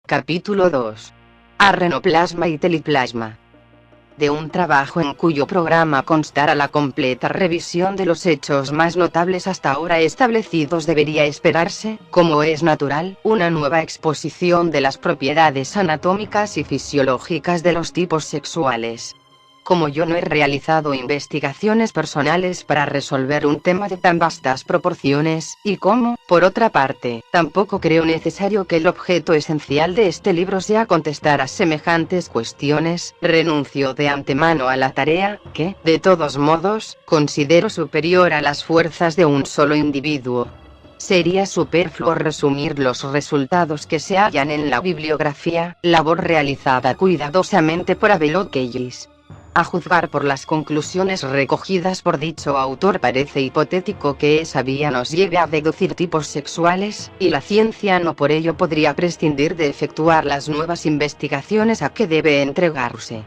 Capítulo 2. Arrenoplasma y teliplasma. De un trabajo en cuyo programa constará la completa revisión de los hechos más notables hasta ahora establecidos, debería esperarse, como es natural, una nueva exposición de las propiedades anatómicas y fisiológicas de los tipos sexuales. Como yo no he realizado investigaciones personales para resolver un tema de tan vastas proporciones, y como, por otra parte, tampoco creo necesario que el objeto esencial de este libro sea contestar a semejantes cuestiones, renuncio de antemano a la tarea, que, de todos modos, considero superior a las fuerzas de un solo individuo. Sería superfluo resumir los resultados que se hallan en la bibliografía, labor realizada cuidadosamente por Havelock Ellis. A juzgar por las conclusiones recogidas por dicho autor, parece hipotético que esa vía nos lleve a deducir tipos sexuales, y la ciencia no por ello podría prescindir de efectuar las nuevas investigaciones a que debe entregarse.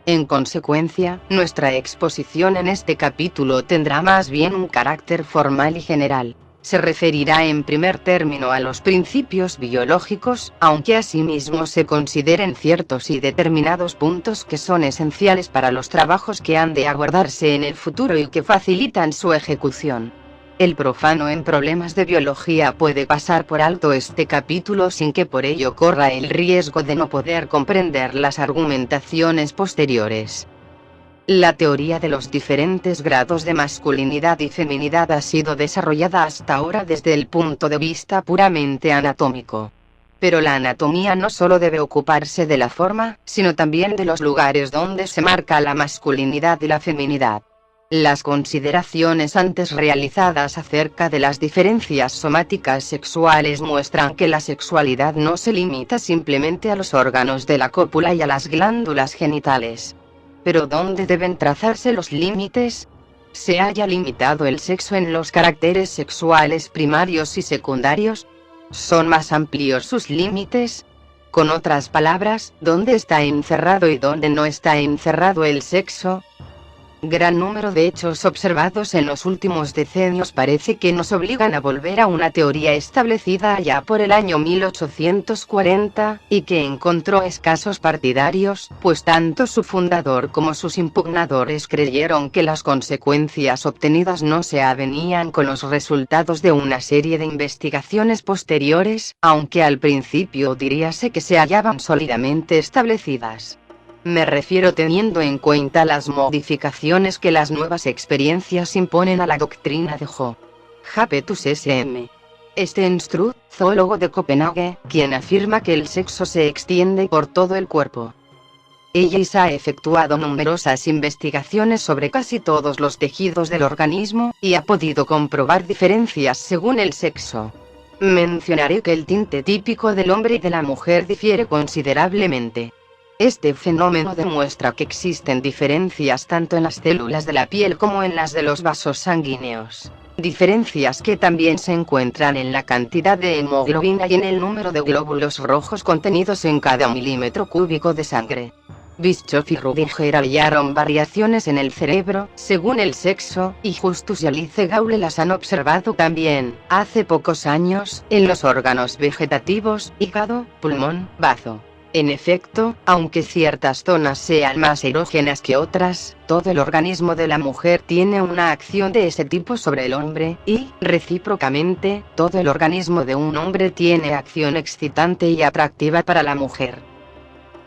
En consecuencia, nuestra exposición en este capítulo tendrá más bien un carácter formal y general. Se referirá en primer término a los principios biológicos, aunque asimismo se consideren ciertos y determinados puntos que son esenciales para los trabajos que han de abordarse en el futuro y que facilitan su ejecución. El profano en problemas de biología puede pasar por alto este capítulo sin que por ello corra el riesgo de no poder comprender las argumentaciones posteriores. La teoría de los diferentes grados de masculinidad y feminidad ha sido desarrollada hasta ahora desde el punto de vista puramente anatómico. Pero la anatomía no solo debe ocuparse de la forma, sino también de los lugares donde se marca la masculinidad y la feminidad. Las consideraciones antes realizadas acerca de las diferencias somáticas sexuales muestran que la sexualidad no se limita simplemente a los órganos de la cópula y a las glándulas genitales. Pero ¿dónde deben trazarse los límites? ¿Se haya limitado el sexo en los caracteres sexuales primarios y secundarios? ¿Son más amplios sus límites? Con otras palabras, ¿dónde está encerrado y dónde no está encerrado el sexo? Gran número de hechos observados en los últimos decenios parece que nos obligan a volver a una teoría establecida allá por el año 1840, y que encontró escasos partidarios, pues tanto su fundador como sus impugnadores creyeron que las consecuencias obtenidas no se avenían con los resultados de una serie de investigaciones posteriores, aunque al principio diríase que se hallaban sólidamente establecidas. Me refiero teniendo en cuenta las modificaciones que las nuevas experiencias imponen a la doctrina de Japetus S.M. Stenstrup, zoólogo de Copenhague, quien afirma que el sexo se extiende por todo el cuerpo. Ellis ha efectuado numerosas investigaciones sobre casi todos los tejidos del organismo, y ha podido comprobar diferencias según el sexo. Mencionaré que el tinte típico del hombre y de la mujer difiere considerablemente. Este fenómeno demuestra que existen diferencias tanto en las células de la piel como en las de los vasos sanguíneos. Diferencias que también se encuentran en la cantidad de hemoglobina y en el número de glóbulos rojos contenidos en cada milímetro cúbico de sangre. Bischoff y Rudiger hallaron variaciones en el cerebro, según el sexo, y Justus y Alice Gaule las han observado también, hace pocos años, en los órganos vegetativos, hígado, pulmón, bazo. En efecto, aunque ciertas zonas sean más erógenas que otras, todo el organismo de la mujer tiene una acción de ese tipo sobre el hombre, y, recíprocamente, todo el organismo de un hombre tiene acción excitante y atractiva para la mujer.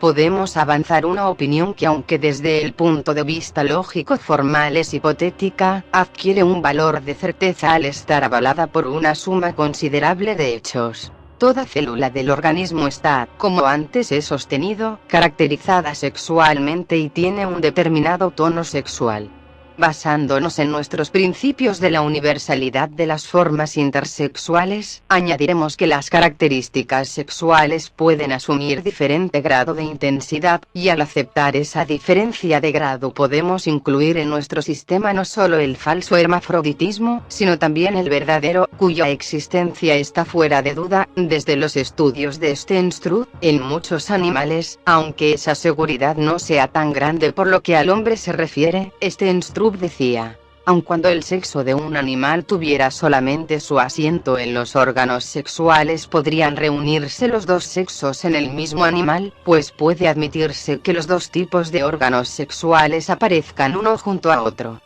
Podemos avanzar una opinión que, aunque desde el punto de vista lógico formal es hipotética, adquiere un valor de certeza al estar avalada por una suma considerable de hechos. Toda célula del organismo está, como antes he sostenido, caracterizada sexualmente y tiene un determinado tono sexual. Basándonos en nuestros principios de la universalidad de las formas intersexuales, añadiremos que las características sexuales pueden asumir diferente grado de intensidad, y al aceptar esa diferencia de grado podemos incluir en nuestro sistema no solo el falso hermafroditismo, sino también el verdadero, cuya existencia está fuera de duda, desde los estudios de Stenstrup, en muchos animales, aunque esa seguridad no sea tan grande por lo que al hombre se refiere. Stenstrup decía: aun cuando el sexo de un animal tuviera solamente su asiento en los órganos sexuales, podrían reunirse los dos sexos en el mismo animal, pues puede admitirse que los dos tipos de órganos sexuales aparezcan uno junto a otro.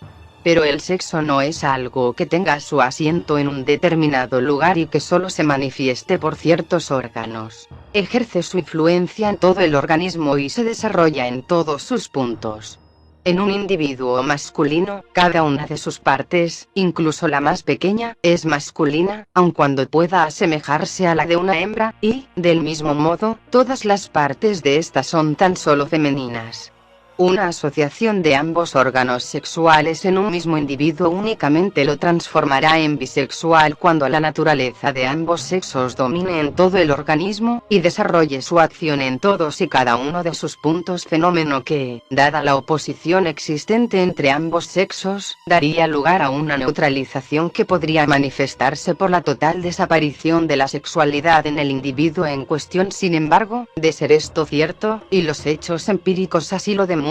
Pero el sexo no es algo que tenga su asiento en un determinado lugar y que solo se manifieste por ciertos órganos. Ejerce su influencia en todo el organismo y se desarrolla en todos sus puntos. En un individuo masculino, cada una de sus partes, incluso la más pequeña, es masculina, aun cuando pueda asemejarse a la de una hembra, y, del mismo modo, todas las partes de ésta son tan solo femeninas. Una asociación de ambos órganos sexuales en un mismo individuo únicamente lo transformará en bisexual cuando la naturaleza de ambos sexos domine en todo el organismo, y desarrolle su acción en todos y cada uno de sus puntos, fenómeno que, dada la oposición existente entre ambos sexos, daría lugar a una neutralización que podría manifestarse por la total desaparición de la sexualidad en el individuo en cuestión. Sin embargo, de ser esto cierto, y los hechos empíricos así lo demuestran,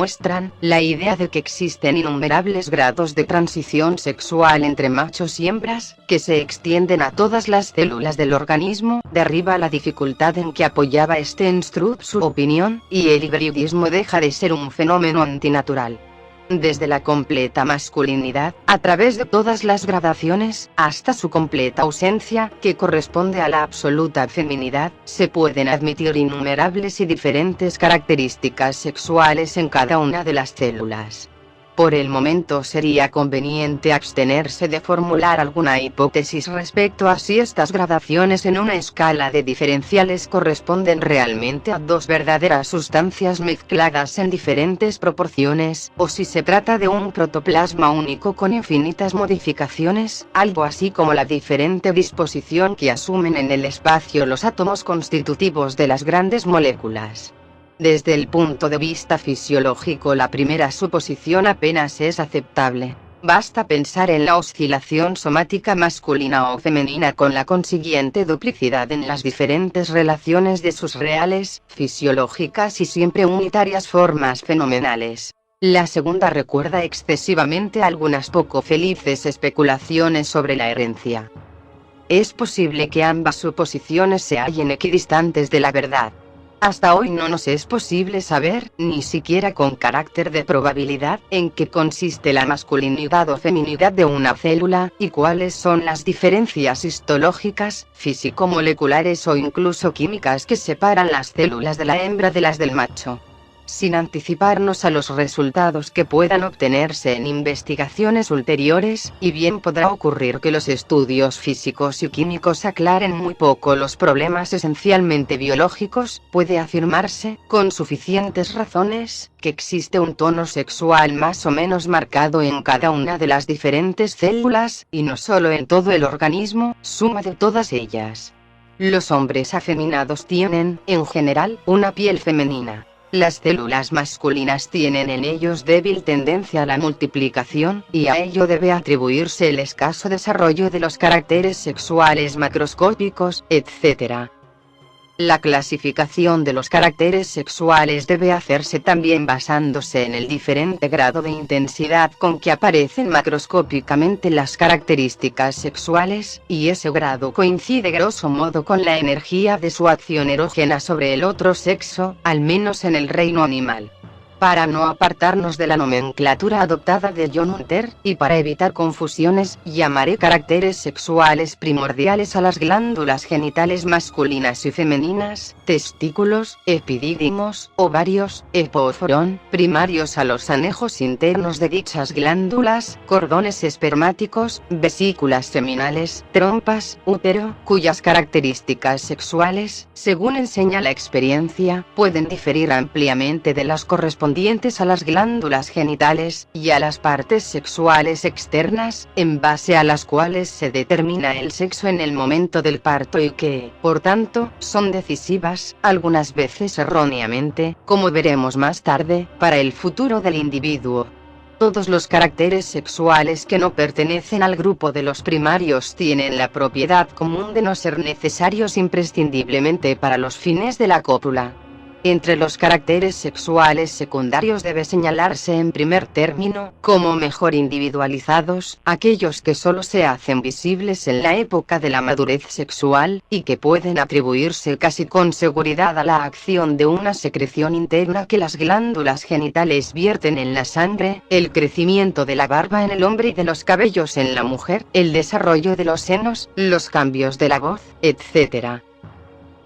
la idea de que existen innumerables grados de transición sexual entre machos y hembras, que se extienden a todas las células del organismo, derriba la dificultad en que apoyaba Stenstrup su opinión, y el hibridismo deja de ser un fenómeno antinatural. Desde la completa masculinidad, a través de todas las gradaciones, hasta su completa ausencia, que corresponde a la absoluta feminidad, se pueden admitir innumerables y diferentes características sexuales en cada una de las células. Por el momento sería conveniente abstenerse de formular alguna hipótesis respecto a si estas gradaciones en una escala de diferenciales corresponden realmente a dos verdaderas sustancias mezcladas en diferentes proporciones, o si se trata de un protoplasma único con infinitas modificaciones, algo así como la diferente disposición que asumen en el espacio los átomos constitutivos de las grandes moléculas. Desde el punto de vista fisiológico, la primera suposición apenas es aceptable. Basta pensar en la oscilación somática masculina o femenina con la consiguiente duplicidad en las diferentes relaciones de sus reales, fisiológicas y siempre unitarias formas fenomenales. La segunda recuerda excesivamente algunas poco felices especulaciones sobre la herencia. Es posible que ambas suposiciones se hallen equidistantes de la verdad. Hasta hoy no nos es posible saber, ni siquiera con carácter de probabilidad, en qué consiste la masculinidad o feminidad de una célula, y cuáles son las diferencias histológicas, físico-moleculares o incluso químicas que separan las células de la hembra de las del macho. Sin anticiparnos a los resultados que puedan obtenerse en investigaciones ulteriores, y bien podrá ocurrir que los estudios físicos y químicos aclaren muy poco los problemas esencialmente biológicos, puede afirmarse, con suficientes razones, que existe un tono sexual más o menos marcado en cada una de las diferentes células, y no solo en todo el organismo, suma de todas ellas. Los hombres afeminados tienen, en general, una piel femenina. Las células masculinas tienen en ellos débil tendencia a la multiplicación, y a ello debe atribuirse el escaso desarrollo de los caracteres sexuales macroscópicos, etc. La clasificación de los caracteres sexuales debe hacerse también basándose en el diferente grado de intensidad con que aparecen macroscópicamente las características sexuales, y ese grado coincide grosso modo con la energía de su acción erógena sobre el otro sexo, al menos en el reino animal. Para no apartarnos de la nomenclatura adoptada de John Hunter, y para evitar confusiones, llamaré caracteres sexuales primordiales a las glándulas genitales masculinas y femeninas, testículos, epidídimos, ovarios, epóforón, primarios a los anejos internos de dichas glándulas, cordones espermáticos, vesículas seminales, trompas, útero, cuyas características sexuales, según enseña la experiencia, pueden diferir ampliamente de las correspondientes a las glándulas genitales, y a las partes sexuales externas, en base a las cuales se determina el sexo en el momento del parto y que, por tanto, son decisivas, algunas veces erróneamente, como veremos más tarde, para el futuro del individuo. Todos los caracteres sexuales que no pertenecen al grupo de los primarios tienen la propiedad común de no ser necesarios imprescindiblemente para los fines de la cópula. Entre los caracteres sexuales secundarios debe señalarse en primer término, como mejor individualizados, aquellos que solo se hacen visibles en la época de la madurez sexual, y que pueden atribuirse casi con seguridad a la acción de una secreción interna que las glándulas genitales vierten en la sangre, el crecimiento de la barba en el hombre y de los cabellos en la mujer, el desarrollo de los senos, los cambios de la voz, etc.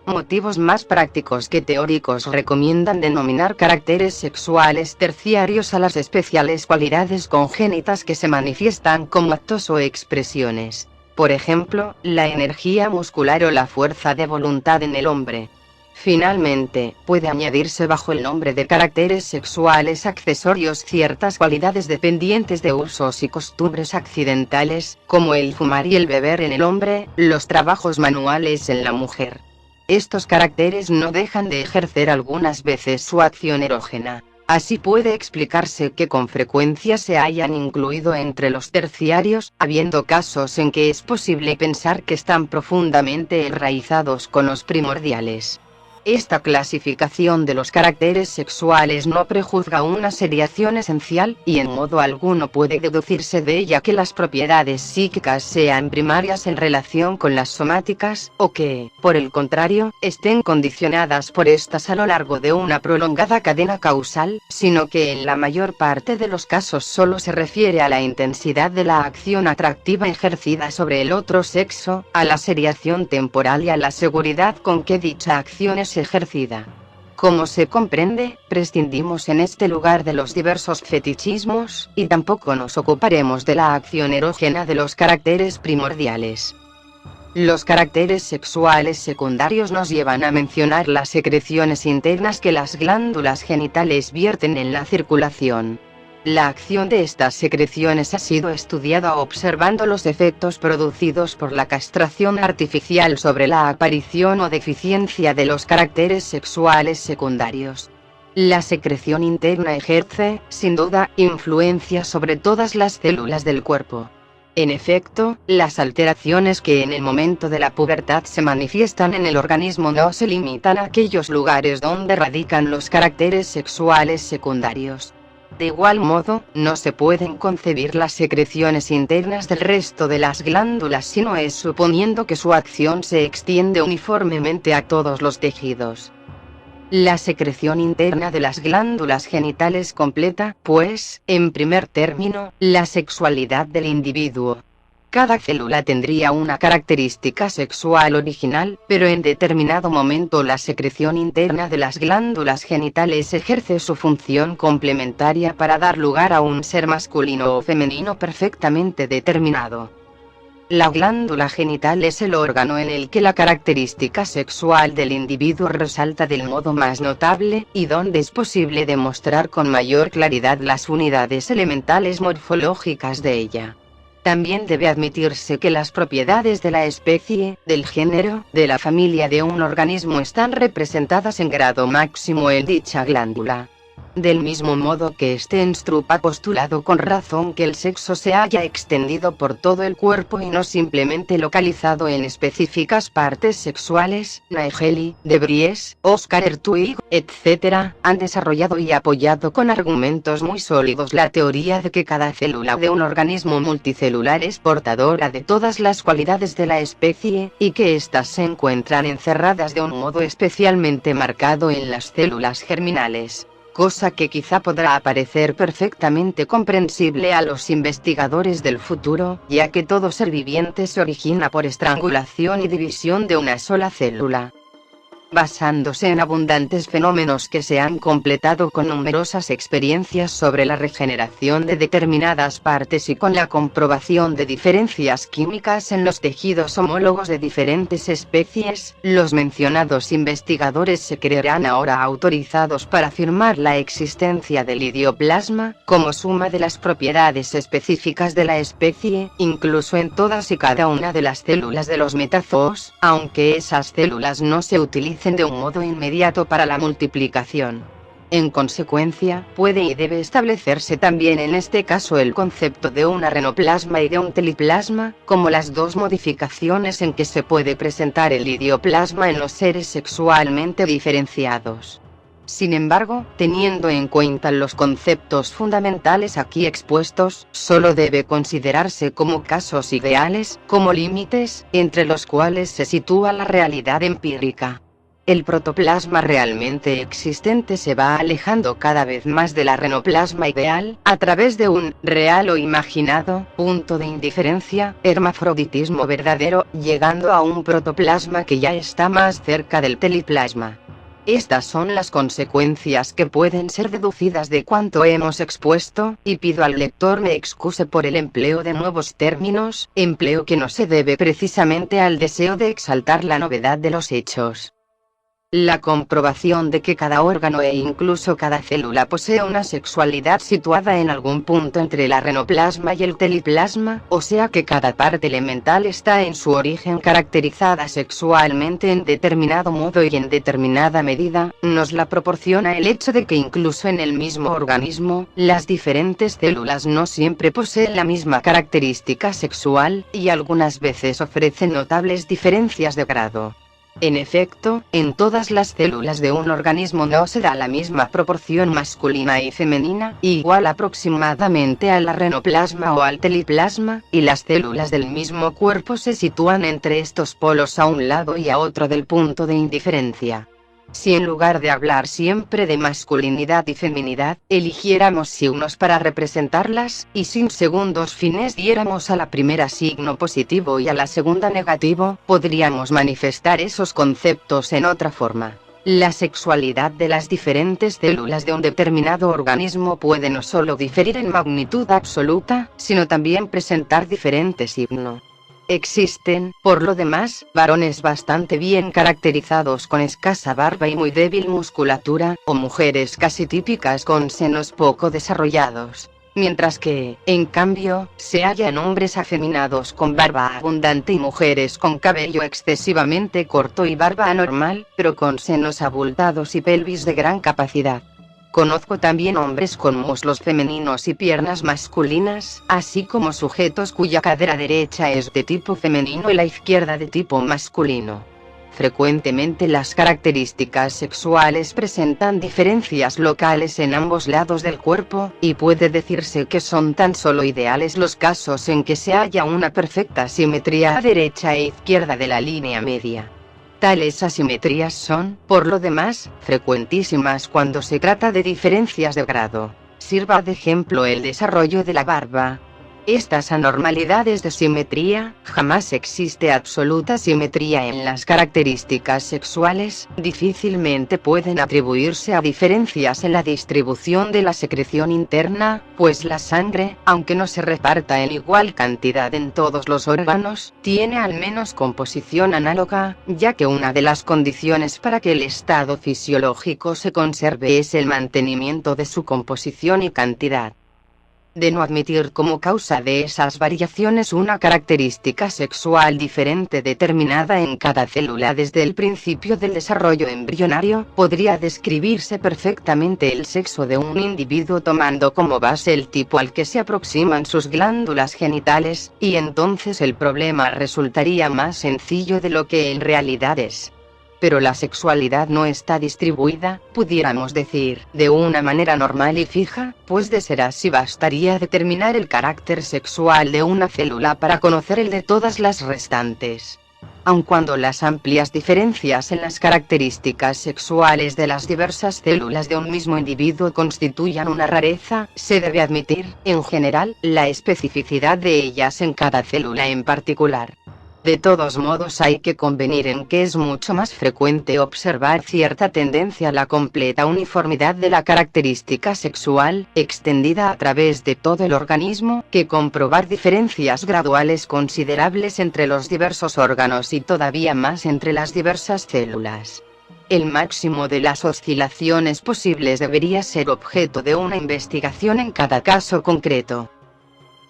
Motivos más prácticos que teóricos recomiendan denominar caracteres sexuales terciarios a las especiales cualidades congénitas que se manifiestan como actos o expresiones. Por ejemplo, la energía muscular o la fuerza de voluntad en el hombre. Finalmente, puede añadirse bajo el nombre de caracteres sexuales accesorios ciertas cualidades dependientes de usos y costumbres accidentales, como el fumar y el beber en el hombre, los trabajos manuales en la mujer. Estos caracteres no dejan de ejercer algunas veces su acción erógena. Así puede explicarse que con frecuencia se hayan incluido entre los terciarios, habiendo casos en que es posible pensar que están profundamente enraizados con los primordiales. Esta clasificación de los caracteres sexuales no prejuzga una seriación esencial, y en modo alguno puede deducirse de ella que las propiedades psíquicas sean primarias en relación con las somáticas, o que, por el contrario, estén condicionadas por estas a lo largo de una prolongada cadena causal, sino que en la mayor parte de los casos solo se refiere a la intensidad de la acción atractiva ejercida sobre el otro sexo, a la seriación temporal y a la seguridad con que dicha acción es ejercida. Como se comprende, prescindimos en este lugar de los diversos fetichismos, y tampoco nos ocuparemos de la acción erógena de los caracteres primordiales. Los caracteres sexuales secundarios nos llevan a mencionar las secreciones internas que las glándulas genitales vierten en la circulación. La acción de estas secreciones ha sido estudiada observando los efectos producidos por la castración artificial sobre la aparición o deficiencia de los caracteres sexuales secundarios. La secreción interna ejerce, sin duda, influencia sobre todas las células del cuerpo. En efecto, las alteraciones que en el momento de la pubertad se manifiestan en el organismo no se limitan a aquellos lugares donde radican los caracteres sexuales secundarios. De igual modo, no se pueden concebir las secreciones internas del resto de las glándulas si no es suponiendo que su acción se extiende uniformemente a todos los tejidos. La secreción interna de las glándulas genitales completa, pues, en primer término, la sexualidad del individuo. Cada célula tendría una característica sexual original, pero en determinado momento la secreción interna de las glándulas genitales ejerce su función complementaria para dar lugar a un ser masculino o femenino perfectamente determinado. La glándula genital es el órgano en el que la característica sexual del individuo resalta del modo más notable, y donde es posible demostrar con mayor claridad las unidades elementales morfológicas de ella. También debe admitirse que las propiedades de la especie, del género, de la familia de un organismo están representadas en grado máximo en dicha glándula. Del mismo modo que Stenstrup ha postulado con razón que el sexo se haya extendido por todo el cuerpo y no simplemente localizado en específicas partes sexuales, Nageli, De Vries, Oscar Ertwig, etc., han desarrollado y apoyado con argumentos muy sólidos la teoría de que cada célula de un organismo multicelular es portadora de todas las cualidades de la especie, y que éstas se encuentran encerradas de un modo especialmente marcado en las células germinales. Cosa que quizá podrá parecer perfectamente comprensible a los investigadores del futuro, ya que todo ser viviente se origina por estrangulación y división de una sola célula. Basándose en abundantes fenómenos que se han completado con numerosas experiencias sobre la regeneración de determinadas partes y con la comprobación de diferencias químicas en los tejidos homólogos de diferentes especies, los mencionados investigadores se creerán ahora autorizados para afirmar la existencia del idioplasma, como suma de las propiedades específicas de la especie, incluso en todas y cada una de las células de los metazoos, aunque esas células no se utilicen de un modo inmediato para la multiplicación. En consecuencia, puede y debe establecerse también en este caso el concepto de un arenoplasma y de un teliplasma, como las dos modificaciones en que se puede presentar el idioplasma en los seres sexualmente diferenciados. Sin embargo, teniendo en cuenta los conceptos fundamentales aquí expuestos, solo debe considerarse como casos ideales, como límites, entre los cuales se sitúa la realidad empírica. El protoplasma realmente existente se va alejando cada vez más del renoplasma ideal, a través de un real o imaginado punto de indiferencia, hermafroditismo verdadero, llegando a un protoplasma que ya está más cerca del teliplasma. Estas son las consecuencias que pueden ser deducidas de cuanto hemos expuesto, y pido al lector me excuse por el empleo de nuevos términos, empleo que no se debe precisamente al deseo de exaltar la novedad de los hechos. La comprobación de que cada órgano e incluso cada célula posee una sexualidad situada en algún punto entre el renoplasma y el teliplasma, o sea que cada parte elemental está en su origen caracterizada sexualmente en determinado modo y en determinada medida, nos la proporciona el hecho de que incluso en el mismo organismo, las diferentes células no siempre poseen la misma característica sexual, y algunas veces ofrecen notables diferencias de grado. En efecto, en todas las células de un organismo no se da la misma proporción masculina y femenina, igual aproximadamente al renoplasma o al teliplasma, y las células del mismo cuerpo se sitúan entre estos polos a un lado y a otro del punto de indiferencia. Si en lugar de hablar siempre de masculinidad y feminidad, eligiéramos signos para representarlas, y sin segundos fines diéramos a la primera signo positivo y a la segunda negativo, podríamos manifestar esos conceptos en otra forma. La sexualidad de las diferentes células de un determinado organismo puede no solo diferir en magnitud absoluta, sino también presentar diferente signo. Existen, por lo demás, varones bastante bien caracterizados con escasa barba y muy débil musculatura, o mujeres casi típicas con senos poco desarrollados. Mientras que, en cambio, se hallan hombres afeminados con barba abundante y mujeres con cabello excesivamente corto y barba anormal, pero con senos abultados y pelvis de gran capacidad. Conozco también hombres con muslos femeninos y piernas masculinas, así como sujetos cuya cadera derecha es de tipo femenino y la izquierda de tipo masculino. Frecuentemente las características sexuales presentan diferencias locales en ambos lados del cuerpo, y puede decirse que son tan solo ideales los casos en que se halla una perfecta simetría a derecha e izquierda de la línea media. Tales asimetrías son, por lo demás, frecuentísimas cuando se trata de diferencias de grado. Sirva de ejemplo el desarrollo de la barba. Estas anormalidades de simetría, jamás existe absoluta simetría en las características sexuales, difícilmente pueden atribuirse a diferencias en la distribución de la secreción interna, pues la sangre, aunque no se reparta en igual cantidad en todos los órganos, tiene al menos composición análoga, ya que una de las condiciones para que el estado fisiológico se conserve es el mantenimiento de su composición y cantidad. De no admitir como causa de esas variaciones una característica sexual diferente determinada en cada célula desde el principio del desarrollo embrionario, podría describirse perfectamente el sexo de un individuo tomando como base el tipo al que se aproximan sus glándulas genitales, y entonces el problema resultaría más sencillo de lo que en realidad es. Pero la sexualidad no está distribuida, pudiéramos decir, de una manera normal y fija, pues de ser así bastaría determinar el carácter sexual de una célula para conocer el de todas las restantes. Aun cuando las amplias diferencias en las características sexuales de las diversas células de un mismo individuo constituyan una rareza, se debe admitir, en general, la especificidad de ellas en cada célula en particular. De todos modos hay que convenir en que es mucho más frecuente observar cierta tendencia a la completa uniformidad de la característica sexual, extendida a través de todo el organismo, que comprobar diferencias graduales considerables entre los diversos órganos y todavía más entre las diversas células. El máximo de las oscilaciones posibles debería ser objeto de una investigación en cada caso concreto.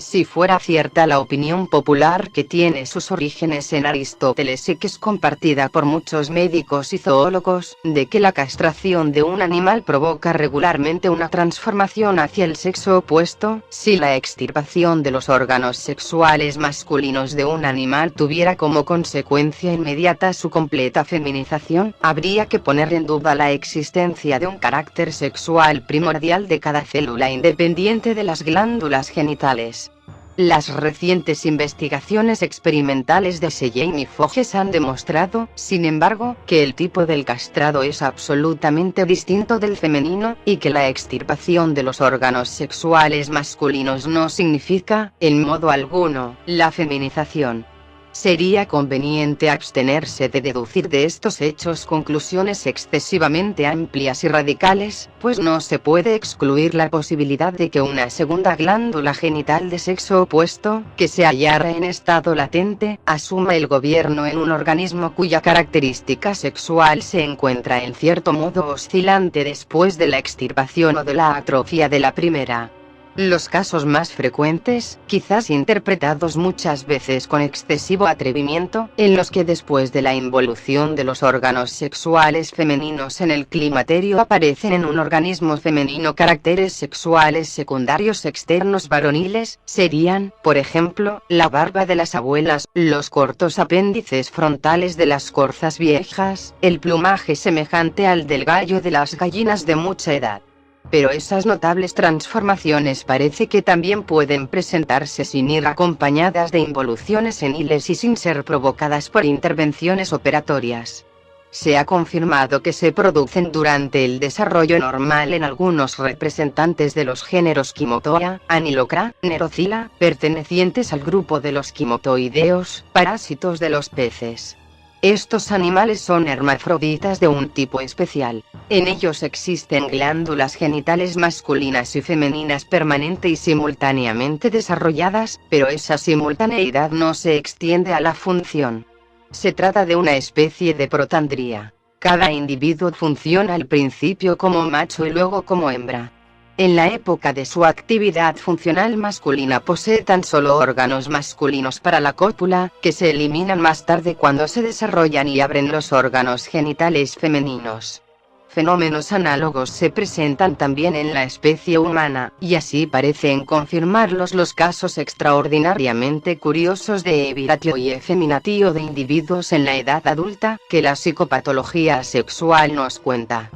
Si fuera cierta la opinión popular que tiene sus orígenes en Aristóteles y que es compartida por muchos médicos y zoólogos, de que la castración de un animal provoca regularmente una transformación hacia el sexo opuesto, si la extirpación de los órganos sexuales masculinos de un animal tuviera como consecuencia inmediata su completa feminización, habría que poner en duda la existencia de un carácter sexual primordial de cada célula independiente de las glándulas genitales. Las recientes investigaciones experimentales de Sellén y Foges han demostrado, sin embargo, que el tipo del castrado es absolutamente distinto del femenino, y que la extirpación de los órganos sexuales masculinos no significa, en modo alguno, la feminización. Sería conveniente abstenerse de deducir de estos hechos conclusiones excesivamente amplias y radicales, pues no se puede excluir la posibilidad de que una segunda glándula genital de sexo opuesto, que se hallara en estado latente, asuma el gobierno en un organismo cuya característica sexual se encuentra en cierto modo oscilante después de la extirpación o de la atrofia de la primera. Los casos más frecuentes, quizás interpretados muchas veces con excesivo atrevimiento, en los que después de la involución de los órganos sexuales femeninos en el climaterio aparecen en un organismo femenino caracteres sexuales secundarios externos varoniles, serían, por ejemplo, la barba de las abuelas, los cortos apéndices frontales de las corzas viejas, el plumaje semejante al del gallo de las gallinas de mucha edad. Pero esas notables transformaciones parece que también pueden presentarse sin ir acompañadas de involuciones seniles y sin ser provocadas por intervenciones operatorias. Se ha confirmado que se producen durante el desarrollo normal en algunos representantes de los géneros Quimotoa, Anilocra, Nerocila, pertenecientes al grupo de los quimotoideos, parásitos de los peces. Estos animales son hermafroditas de un tipo especial. En ellos existen glándulas genitales masculinas y femeninas permanente y simultáneamente desarrolladas, pero esa simultaneidad no se extiende a la función. Se trata de una especie de protandría. Cada individuo funciona al principio como macho y luego como hembra. En la época de su actividad funcional masculina posee tan solo órganos masculinos para la cópula, que se eliminan más tarde cuando se desarrollan y abren los órganos genitales femeninos. Fenómenos análogos se presentan también en la especie humana, y así parecen confirmarlos los casos extraordinariamente curiosos de evitatio y efeminatio de individuos en la edad adulta, que la psicopatología sexual nos cuenta.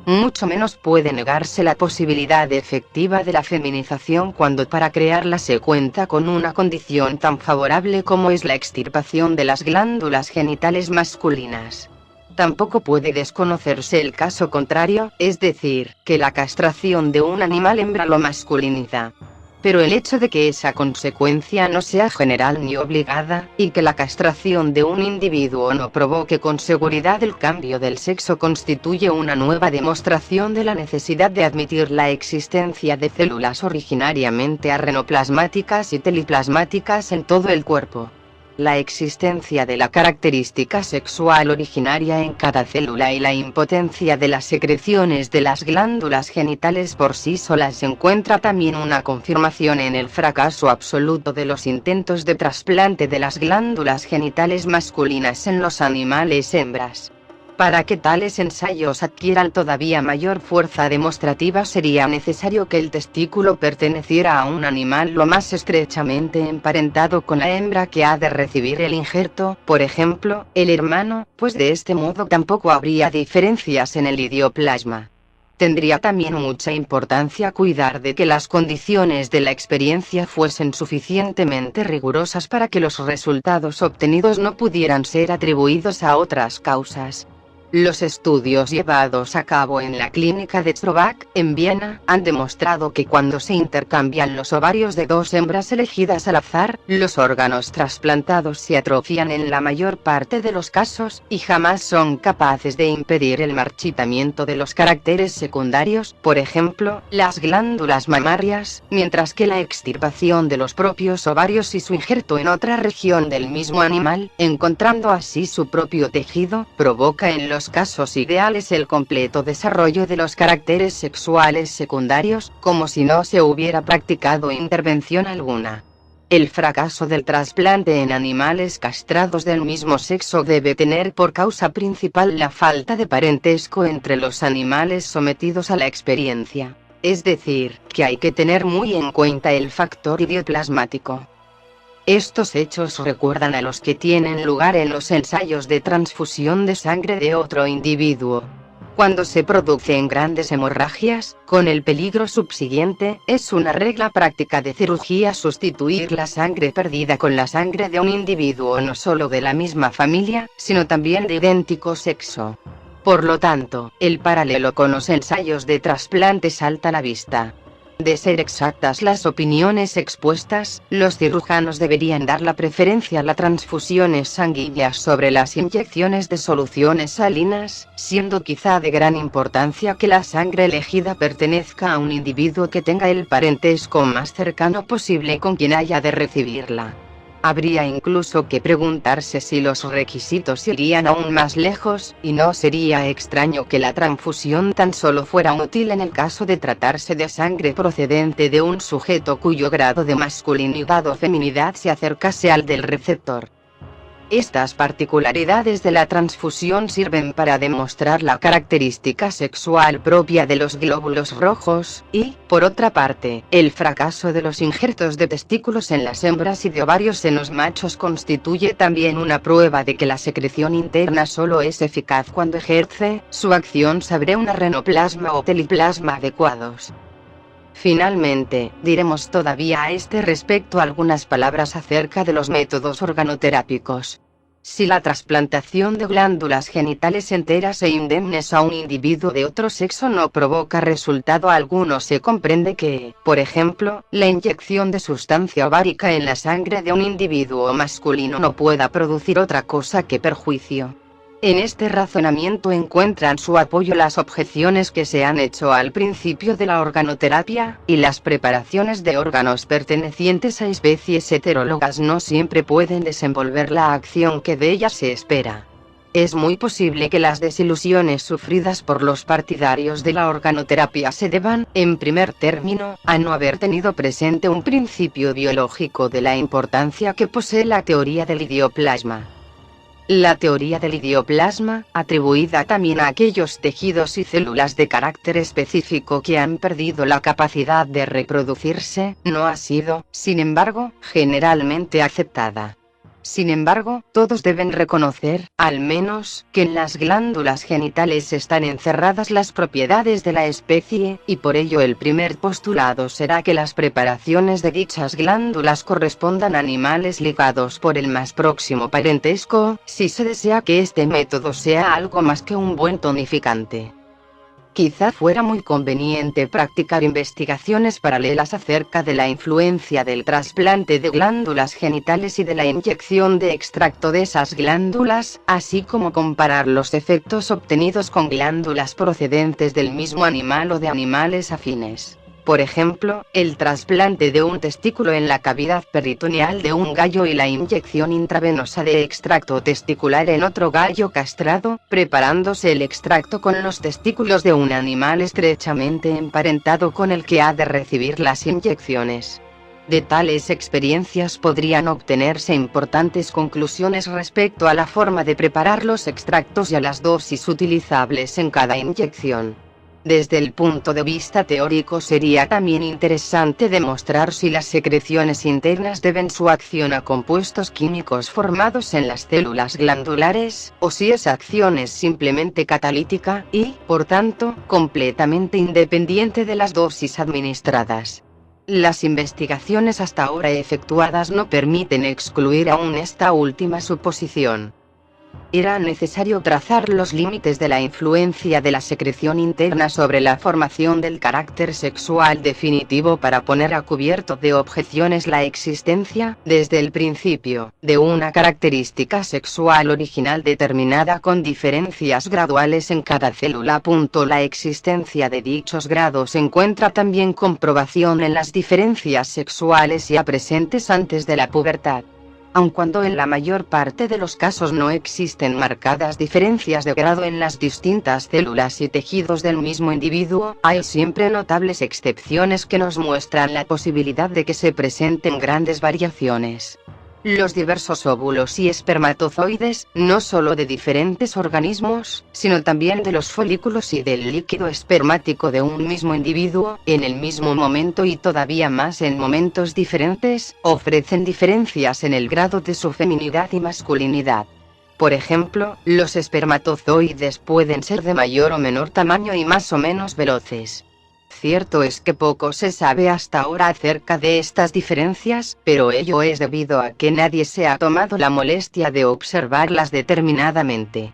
Mucho menos puede negarse la posibilidad efectiva de la feminización cuando para crearla se cuenta con una condición tan favorable como es la extirpación de las glándulas genitales masculinas. Tampoco puede desconocerse el caso contrario, es decir, que la castración de un animal hembra lo masculiniza. Pero el hecho de que esa consecuencia no sea general ni obligada, y que la castración de un individuo no provoque con seguridad el cambio del sexo constituye una nueva demostración de la necesidad de admitir la existencia de células originariamente arrenoplasmáticas y teliplasmáticas en todo el cuerpo. La existencia de la característica sexual originaria en cada célula y la impotencia de las secreciones de las glándulas genitales por sí solas encuentra también una confirmación en el fracaso absoluto de los intentos de trasplante de las glándulas genitales masculinas en los animales hembras. Para que tales ensayos adquieran todavía mayor fuerza demostrativa sería necesario que el testículo perteneciera a un animal lo más estrechamente emparentado con la hembra que ha de recibir el injerto, por ejemplo, el hermano, pues de este modo tampoco habría diferencias en el idioplasma. Tendría también mucha importancia cuidar de que las condiciones de la experiencia fuesen suficientemente rigurosas para que los resultados obtenidos no pudieran ser atribuidos a otras causas. Los estudios llevados a cabo en la clínica de Trobach, en Viena, han demostrado que cuando se intercambian los ovarios de dos hembras elegidas al azar, los órganos trasplantados se atrofian en la mayor parte de los casos, y jamás son capaces de impedir el marchitamiento de los caracteres secundarios, por ejemplo, las glándulas mamarias, mientras que la extirpación de los propios ovarios y su injerto en otra región del mismo animal, encontrando así su propio tejido, provoca en los casos ideales el completo desarrollo de los caracteres sexuales secundarios, como si no se hubiera practicado intervención alguna. El fracaso del trasplante en animales castrados del mismo sexo debe tener por causa principal la falta de parentesco entre los animales sometidos a la experiencia. Es decir, que hay que tener muy en cuenta el factor idioplasmático. Estos hechos recuerdan a los que tienen lugar en los ensayos de transfusión de sangre de otro individuo. Cuando se producen grandes hemorragias, con el peligro subsiguiente, es una regla práctica de cirugía sustituir la sangre perdida con la sangre de un individuo no solo de la misma familia, sino también de idéntico sexo. Por lo tanto, el paralelo con los ensayos de trasplante salta a la vista. De ser exactas las opiniones expuestas, los cirujanos deberían dar la preferencia a las transfusiones sanguíneas sobre las inyecciones de soluciones salinas, siendo quizá de gran importancia que la sangre elegida pertenezca a un individuo que tenga el parentesco más cercano posible con quien haya de recibirla. Habría incluso que preguntarse si los requisitos irían aún más lejos, y no sería extraño que la transfusión tan solo fuera útil en el caso de tratarse de sangre procedente de un sujeto cuyo grado de masculinidad o feminidad se acercase al del receptor. Estas particularidades de la transfusión sirven para demostrar la característica sexual propia de los glóbulos rojos, y, por otra parte, el fracaso de los injertos de testículos en las hembras y de ovarios en los machos constituye también una prueba de que la secreción interna solo es eficaz cuando ejerce su acción sobre un renoplasma o teliplasma adecuados. Finalmente, diremos todavía a este respecto algunas palabras acerca de los métodos organoterápicos. Si la trasplantación de glándulas genitales enteras e indemnes a un individuo de otro sexo no provoca resultado alguno, se comprende que, por ejemplo, la inyección de sustancia ovárica en la sangre de un individuo masculino no pueda producir otra cosa que perjuicio. En este razonamiento encuentran su apoyo las objeciones que se han hecho al principio de la organoterapia, y las preparaciones de órganos pertenecientes a especies heterólogas no siempre pueden desenvolver la acción que de ellas se espera. Es muy posible que las desilusiones sufridas por los partidarios de la organoterapia se deban, en primer término, a no haber tenido presente un principio biológico de la importancia que posee la teoría del idioplasma. La teoría del idioplasma, atribuida también a aquellos tejidos y células de carácter específico que han perdido la capacidad de reproducirse, no ha sido, sin embargo, generalmente aceptada. Sin embargo, todos deben reconocer, al menos, que en las glándulas genitales están encerradas las propiedades de la especie, y por ello el primer postulado será que las preparaciones de dichas glándulas correspondan a animales ligados por el más próximo parentesco, si se desea que este método sea algo más que un buen tonificante. Quizá fuera muy conveniente practicar investigaciones paralelas acerca de la influencia del trasplante de glándulas genitales y de la inyección de extracto de esas glándulas, así como comparar los efectos obtenidos con glándulas procedentes del mismo animal o de animales afines. Por ejemplo, el trasplante de un testículo en la cavidad peritoneal de un gallo y la inyección intravenosa de extracto testicular en otro gallo castrado, preparándose el extracto con los testículos de un animal estrechamente emparentado con el que ha de recibir las inyecciones. De tales experiencias podrían obtenerse importantes conclusiones respecto a la forma de preparar los extractos y a las dosis utilizables en cada inyección. Desde el punto de vista teórico sería también interesante demostrar si las secreciones internas deben su acción a compuestos químicos formados en las células glandulares, o si esa acción es simplemente catalítica y, por tanto, completamente independiente de las dosis administradas. Las investigaciones hasta ahora efectuadas no permiten excluir aún esta última suposición. Era necesario trazar los límites de la influencia de la secreción interna sobre la formación del carácter sexual definitivo para poner a cubierto de objeciones la existencia, desde el principio, de una característica sexual original determinada con diferencias graduales en cada célula. La existencia de dichos grados encuentra también comprobación en las diferencias sexuales ya presentes antes de la pubertad. Aun cuando en la mayor parte de los casos no existen marcadas diferencias de grado en las distintas células y tejidos del mismo individuo, hay siempre notables excepciones que nos muestran la posibilidad de que se presenten grandes variaciones. Los diversos óvulos y espermatozoides, no solo de diferentes organismos, sino también de los folículos y del líquido espermático de un mismo individuo, en el mismo momento y todavía más en momentos diferentes, ofrecen diferencias en el grado de su feminidad y masculinidad. Por ejemplo, los espermatozoides pueden ser de mayor o menor tamaño y más o menos veloces. Cierto es que poco se sabe hasta ahora acerca de estas diferencias, pero ello es debido a que nadie se ha tomado la molestia de observarlas determinadamente.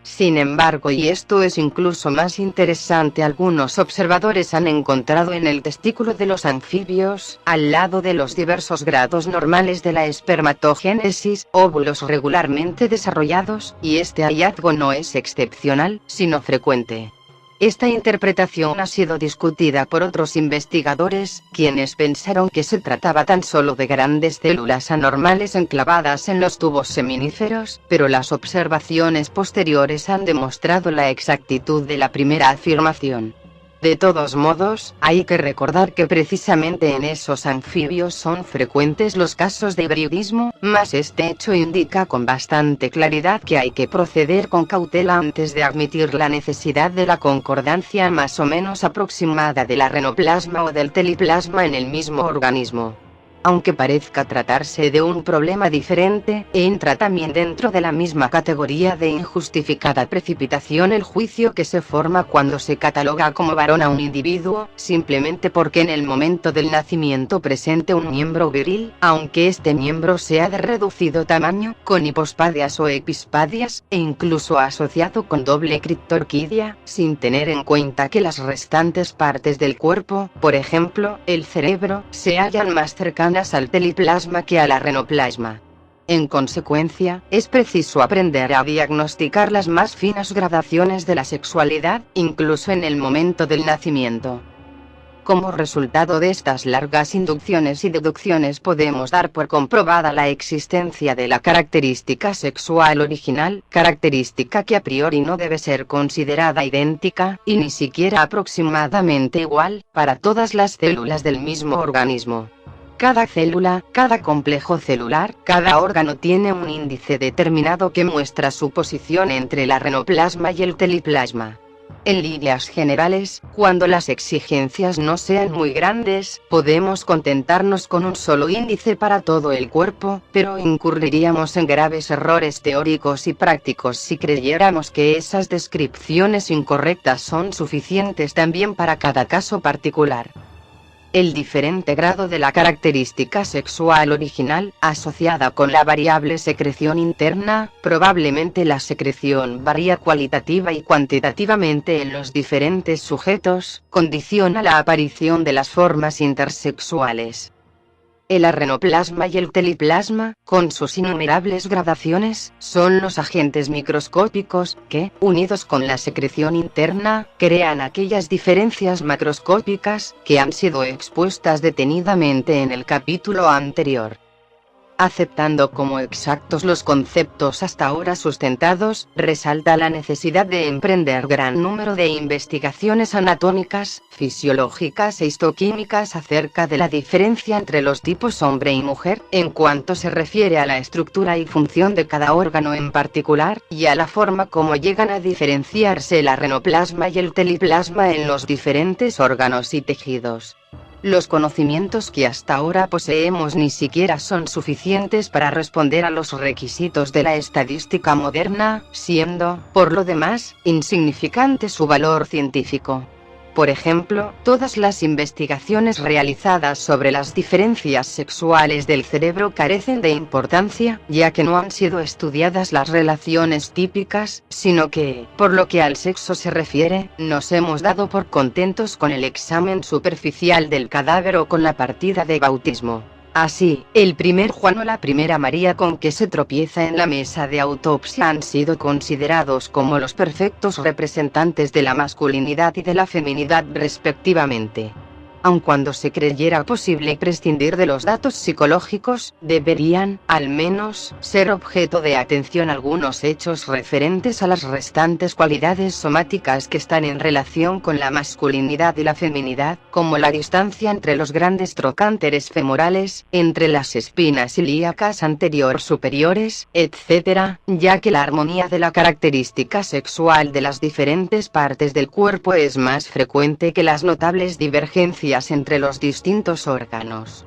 Sin embargo, y esto es incluso más interesante, algunos observadores han encontrado en el testículo de los anfibios, al lado de los diversos grados normales de la espermatogénesis, óvulos regularmente desarrollados, y este hallazgo no es excepcional, sino frecuente. Esta interpretación ha sido discutida por otros investigadores, quienes pensaron que se trataba tan solo de grandes células anormales enclavadas en los tubos seminíferos, pero las observaciones posteriores han demostrado la exactitud de la primera afirmación. De todos modos, hay que recordar que precisamente en esos anfibios son frecuentes los casos de hibridismo, mas este hecho indica con bastante claridad que hay que proceder con cautela antes de admitir la necesidad de la concordancia más o menos aproximada de la renoplasma o del teliplasma en el mismo organismo. Aunque parezca tratarse de un problema diferente, entra también dentro de la misma categoría de injustificada precipitación el juicio que se forma cuando se cataloga como varón a un individuo, simplemente porque en el momento del nacimiento presente un miembro viril, aunque este miembro sea de reducido tamaño, con hipospadias o epispadias, e incluso asociado con doble criptorquidia, sin tener en cuenta que las restantes partes del cuerpo, por ejemplo, el cerebro, se hallan más cercanas al teliplasma que a la renoplasma. En consecuencia, es preciso aprender a diagnosticar las más finas gradaciones de la sexualidad, incluso en el momento del nacimiento. Como resultado de estas largas inducciones y deducciones podemos dar por comprobada la existencia de la característica sexual original, característica que a priori no debe ser considerada idéntica, y ni siquiera aproximadamente igual, para todas las células del mismo organismo. Cada célula, cada complejo celular, cada órgano tiene un índice determinado que muestra su posición entre la renoplasma y el teliplasma. En líneas generales, cuando las exigencias no sean muy grandes, podemos contentarnos con un solo índice para todo el cuerpo, pero incurriríamos en graves errores teóricos y prácticos si creyéramos que esas descripciones incorrectas son suficientes también para cada caso particular. El diferente grado de la característica sexual original, asociada con la variable secreción interna, probablemente la secreción varía cualitativa y cuantitativamente en los diferentes sujetos, condiciona la aparición de las formas intersexuales. El renoplasma y el teliplasma, con sus innumerables gradaciones, son los agentes microscópicos que, unidos con la secreción interna, crean aquellas diferencias macroscópicas que han sido expuestas detenidamente en el capítulo anterior. Aceptando como exactos los conceptos hasta ahora sustentados, resalta la necesidad de emprender gran número de investigaciones anatómicas, fisiológicas e histoquímicas acerca de la diferencia entre los tipos hombre y mujer, en cuanto se refiere a la estructura y función de cada órgano en particular, y a la forma como llegan a diferenciarse el renoplasma y el teliplasma en los diferentes órganos y tejidos. Los conocimientos que hasta ahora poseemos ni siquiera son suficientes para responder a los requisitos de la estadística moderna, siendo, por lo demás, insignificante su valor científico. Por ejemplo, todas las investigaciones realizadas sobre las diferencias sexuales del cerebro carecen de importancia, ya que no han sido estudiadas las relaciones típicas, sino que, por lo que al sexo se refiere, nos hemos dado por contentos con el examen superficial del cadáver o con la partida de bautismo. Así, el primer Juan o la primera María con que se tropieza en la mesa de autopsia han sido considerados como los perfectos representantes de la masculinidad y de la feminidad respectivamente. Aun cuando se creyera posible prescindir de los datos psicológicos, deberían, al menos, ser objeto de atención algunos hechos referentes a las restantes cualidades somáticas que están en relación con la masculinidad y la feminidad, como la distancia entre los grandes trocánteres femorales, entre las espinas ilíacas anterior-superiores, etc., ya que la armonía de la característica sexual de las diferentes partes del cuerpo es más frecuente que las notables divergencias entre los distintos órganos.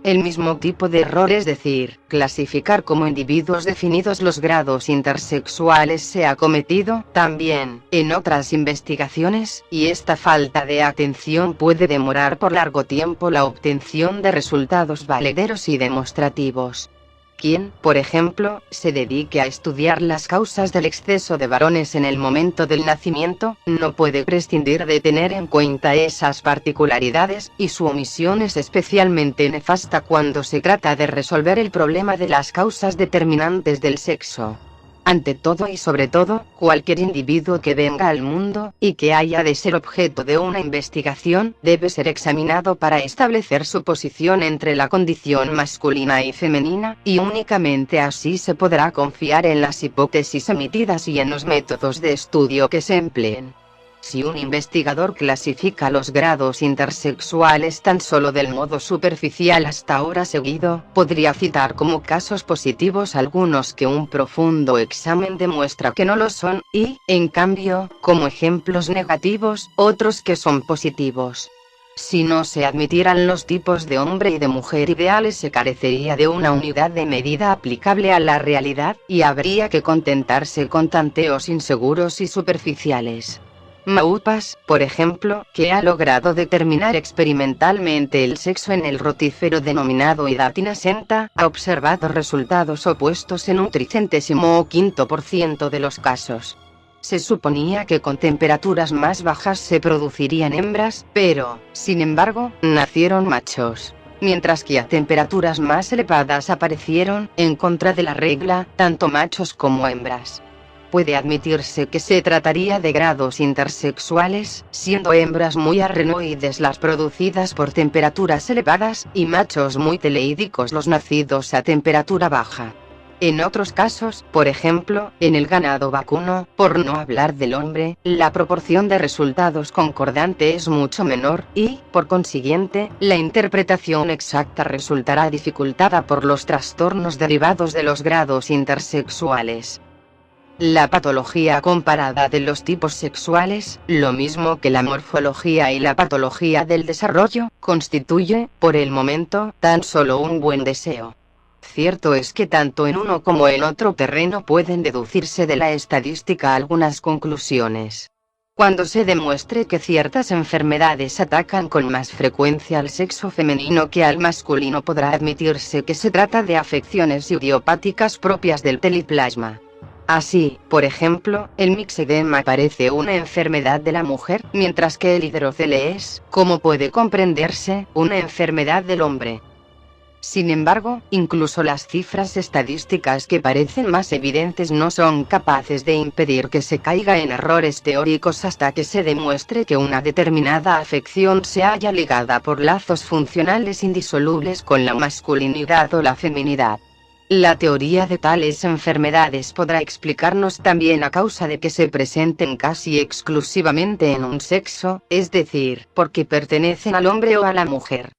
El mismo tipo de error, es decir, clasificar como individuos definidos los grados intersexuales, se ha cometido también en otras investigaciones, y esta falta de atención puede demorar por largo tiempo la obtención de resultados valederos y demostrativos. Quien, por ejemplo, se dedique a estudiar las causas del exceso de varones en el momento del nacimiento, no puede prescindir de tener en cuenta esas particularidades, y su omisión es especialmente nefasta cuando se trata de resolver el problema de las causas determinantes del sexo. Ante todo y sobre todo, cualquier individuo que venga al mundo, y que haya de ser objeto de una investigación, debe ser examinado para establecer su posición entre la condición masculina y femenina, y únicamente así se podrá confiar en las hipótesis emitidas y en los métodos de estudio que se empleen. Si un investigador clasifica los grados intersexuales tan solo del modo superficial hasta ahora seguido, podría citar como casos positivos algunos que un profundo examen demuestra que no lo son, y, en cambio, como ejemplos negativos, otros que son positivos. Si no se admitieran los tipos de hombre y de mujer ideales, se carecería de una unidad de medida aplicable a la realidad, y habría que contentarse con tanteos inseguros y superficiales. Maupas, por ejemplo, que ha logrado determinar experimentalmente el sexo en el rotífero denominado Hydaspes nascenta, ha observado resultados opuestos en un 35% de los casos. Se suponía que con temperaturas más bajas se producirían hembras, pero, sin embargo, nacieron machos. Mientras que a temperaturas más elevadas aparecieron, en contra de la regla, tanto machos como hembras. Puede admitirse que se trataría de grados intersexuales, siendo hembras muy arrenoides las producidas por temperaturas elevadas, y machos muy teleídicos los nacidos a temperatura baja. En otros casos, por ejemplo, en el ganado vacuno, por no hablar del hombre, la proporción de resultados concordante es mucho menor, y, por consiguiente, la interpretación exacta resultará dificultada por los trastornos derivados de los grados intersexuales. La patología comparada de los tipos sexuales, lo mismo que la morfología y la patología del desarrollo, constituye, por el momento, tan solo un buen deseo. Cierto es que tanto en uno como en otro terreno pueden deducirse de la estadística algunas conclusiones. Cuando se demuestre que ciertas enfermedades atacan con más frecuencia al sexo femenino que al masculino, podrá admitirse que se trata de afecciones idiopáticas propias del teliplasma. Así, por ejemplo, el mixedema parece una enfermedad de la mujer, mientras que el hidrocele es, como puede comprenderse, una enfermedad del hombre. Sin embargo, incluso las cifras estadísticas que parecen más evidentes no son capaces de impedir que se caiga en errores teóricos hasta que se demuestre que una determinada afección se halla ligada por lazos funcionales indisolubles con la masculinidad o la feminidad. La teoría de tales enfermedades podrá explicarnos también a causa de que se presenten casi exclusivamente en un sexo, es decir, porque pertenecen al hombre o a la mujer.